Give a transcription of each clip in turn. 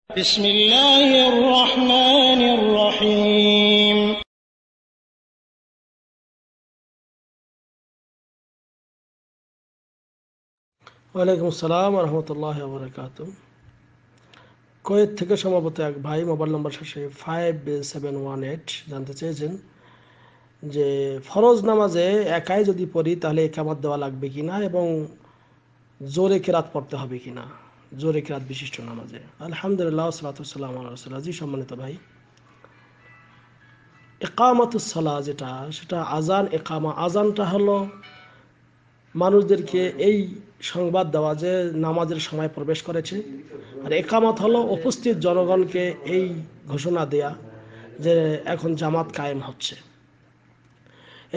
بسم الله الرحمن الرحيم ওয়ালাইকুম আসসালাম ওয়া রাহমাতুল্লাহি ওয়া বারাকাতুহু। কুয়েত থেকে সম্ভবত এক ভাই মোবাইল নম্বর শেষে 5718 জানতে চেয়েছেন যে ফরজ নামাজে একাই যদি পড়ি তাহলে ইকামত দেওয়া লাগবে কিনা এবং জোরে কেরাত পড়তে হবে কিনা, জোরে কেরাত বিশিষ্ট নামাজে। আলহামদুলিল্লাহ সালাতু ওয়াসসালামু আলা রাসূলিল্লাহ। জি সম্মানিত ভাই, ইকামাতুস সালাহ যেটা, সেটা আজান ইকামা। আজানটা হলো মানুষদেরকে এই সংবাদ দেওয়া যে নামাজের সময় প্রবেশ করেছে, আর একামত হলো উপস্থিত জনগণকে এই ঘোষণা দেয়া যে এখন জামাত কায়েম হচ্ছে।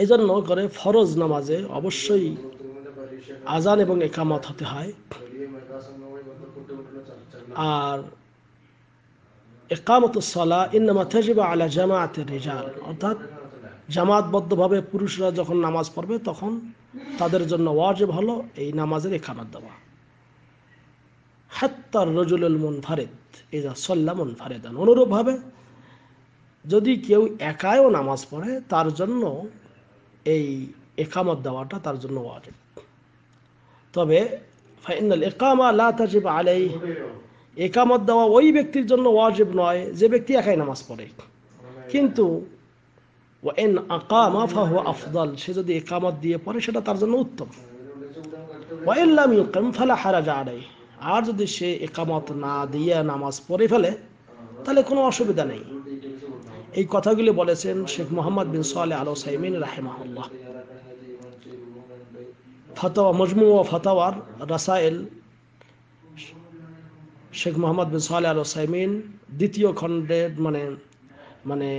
এই জন্য করে ফরজ নামাজে অবশ্যই আজান এবং একামত হতে হয়। আর ইকামতুস সালাহ ইন্নামা তাজিবু আলা জামাআতির রিজাল, অর্থাৎ জামাতবদ্ধভাবে পুরুষরা যখন নামাজ পড়বে তখন তাদের জন্য ওয়াজিব হলো এই নামাজের ইকামত দেওয়া। হাত্তা রজুলুল মুনফারিদ ইযা সাল্লা মুনফারিদান, অনুরূপভাবে যদি কেউ একাও নামাজ পড়ে তার জন্য এই ইকামত দেওয়াটা তার জন্য ওয়াজিব। তবে ফাইনাল ইকামা লা তাজিব আলাইহি, ইকামত দেওয়া ওই ব্যক্তির জন্য ওয়াজিব নয় যে ব্যক্তি একাই নামাজ পড়ে, কিন্তু ওয়াইন আকামা ফাহুয়া আফদাল, সে যদি ইকামত দিয়ে পড়ে সেটা তার জন্য উত্তম। ওয়াইন লাম ইউকিম ফালা হারাজা আলাইহি, আর যদি সে ইকামত না দিয়ে নামাজ পড়ে ফেলে তাহলে কোনো অসুবিধা নেই। এই কথাগুলি বলেছেন শেখ মোহাম্মদ বিন সালেহ আল উসাইমিন রাহিমাহুল্লাহ। ফাতাওয়া মজমু ও ফাতাওয়ার রাসাইল, শেখ মোহাম্মদ বিন সালেহ আল উসাইমিন দ্বিতীয় খণ্ডে মানে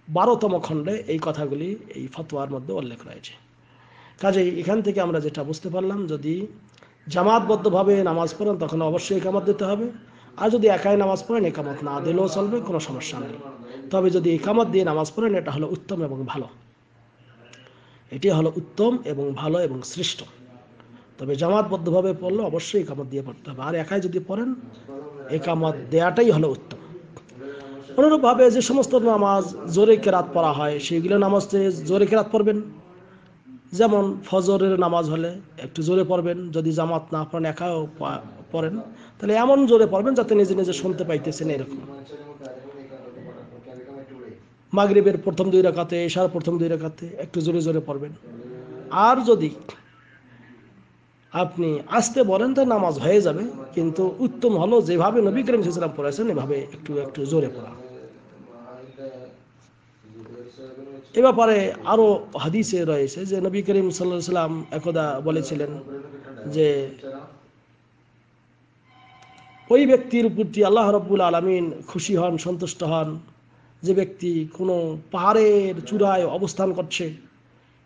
12তম খণ্ডে এই কথাগুলি এই ফতোয়ার মধ্যে উল্লেখ রয়েছে। কাজেই এখান থেকে আমরা যেটা বুঝতে পারলাম, যদি জামাতবদ্ধভাবে নামাজ পড়েন তখন অবশ্যই ইকামত দিতে হবে, আর যদি একাই নামাজ পড়েন ইকামত না দিলেও চলবে, কোনো সমস্যা নেই। তবে যদি ইকামত দিয়ে নামাজ পড়েন এটা হলো উত্তম এবং ভালো, এটি হলো উত্তম এবং ভালো এবং শ্রেষ্ঠ। তবে জামাতবদ্ধভাবে পড়লে অবশ্যই ইকামত দিয়ে পড়তে হবে, আর একাই যদি পড়েন ইকামত দেয়াটাই হলো উত্তম। অনুরূপভাবে যে সমস্ত নামাজ জোরে কেরাত পড়া হয় সেইগুলো নামাজে জোরে কেরাত পড়বেন। যেমন ফজরের নামাজ হলে একটু জোরে পড়বেন, যদি জামাত না পড়েন একাও পড়েন তাহলে এমন জোরে পড়বেন যাতে নিজে নিজে শুনতে পাইতেছেন এরকম। মাগরিবের প্রথম 2 রাকাতে, ইশার প্রথম 2 রাকাতে একটু জোরে জোরে পড়বেন। আর যদি আপনি আস্তে বলেন তো নামাজ হয়ে যাবে, কিন্তু উত্তম হলো যেভাবে নবী করিম সাল্লাল্লাহু আলাইহি ওয়াসাল্লাম পড়েছেন এভাবে একটু একটু জোরে পড়া। এ ব্যাপারে আরো হাদিসে রয়েছে যে নবী করিম সাল্লাল্লাহু আলাইহি ওয়াসাল্লাম একদা বলেছিলেন যে ওই ব্যক্তির প্রতি আল্লাহ রাব্বুল আলামিন খুশি হন, সন্তুষ্ট হন যে ব্যক্তি কোনো পাহাড়ের চূড়ায় অবস্থান করছে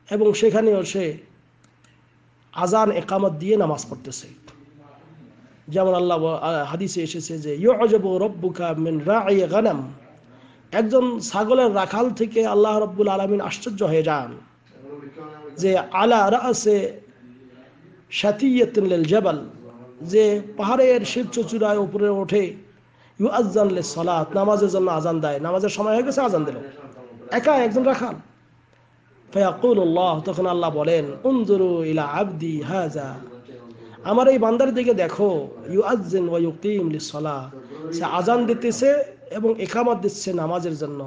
এবং সেখানেও সে আজান একামত দিয়ে নামাজ পড়তেছে। যেমন আল্লাহ হাদিসে এসেছে যে ইউআজাবু রাব্বুকা মিন রাঈ গানাম, একজন ছাগলের রাখাল থেকে আল্লাহ রাব্বুল আলামিন আশ্চর্য হয়ে যান যে আলা রাসে শাতিয়াতিন লিল জাবাল, যে পাহাড়ের শীর্ষ চূড়ায় উপরে ওঠে, ইউআজ্জান লিস সালাত, নামাজের জন্য আজান দেয়, নামাজের সময় হয়ে গেছে আজান দিল, একা একজন রাখাল। ফায়াকুলুল্লাহ, তখন আল্লাহ বলেন উনজুরু ইলা আবদি হাযা, আমার এই বান্দার দিকে দেখো, ইউআজ্জিন ওয়া ইউকিম লিস সালাহ, সে আজান দিতেছে এবং ইকামত দিচ্ছে নামাজের জন্য।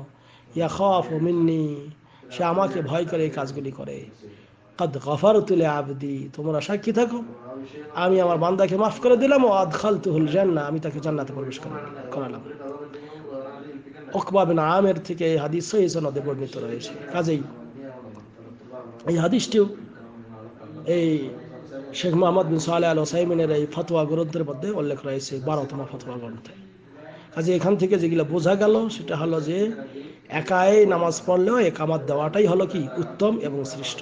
ইয়াখাফু মিন্নি, সে আমাকে ভয় করে এই কাজগুলি করে। কাদ গফারতু লি আবদি, তোমরা সাক্ষী থাকো আমি আমার বান্দাকে মাফ করে দিলাম, ও আদখালতুহুল জান্নাহ, আমি তাকে জান্নাতে প্রবেশ করালাম। উকবা বিন আমির থেকে এই হাদিস সহিহ সনদে বর্ণিত রয়েছে। কাজেই এই হাদিসটিও এই শেখ মোহাম্মদ বিন সালেহ আল উসাইমিনের এই ফতোয়া গ্রন্থের মধ্যে উল্লেখ রয়েছে, 12তম ফতোয়া গ্রন্থে। কাজে এখান থেকে যেগুলো বোঝা গেল সেটা হলো যে একাই নামাজ পড়লেও ইকামত দেওয়াটাই হলো কি উত্তম এবং শ্রেষ্ঠ।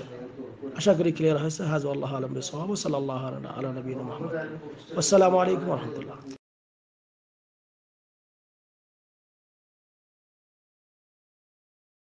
আশা করি ক্লিয়ার হয়েছে। হাযা আল্লাহু আ'লাম বিস-সাওয়াব, সাল্লাল্লাহু আলা নবিয়িনা মুহাম্মদ। আসসালামু আলাইকুম ওয়া রাহমাতুল্লাহ।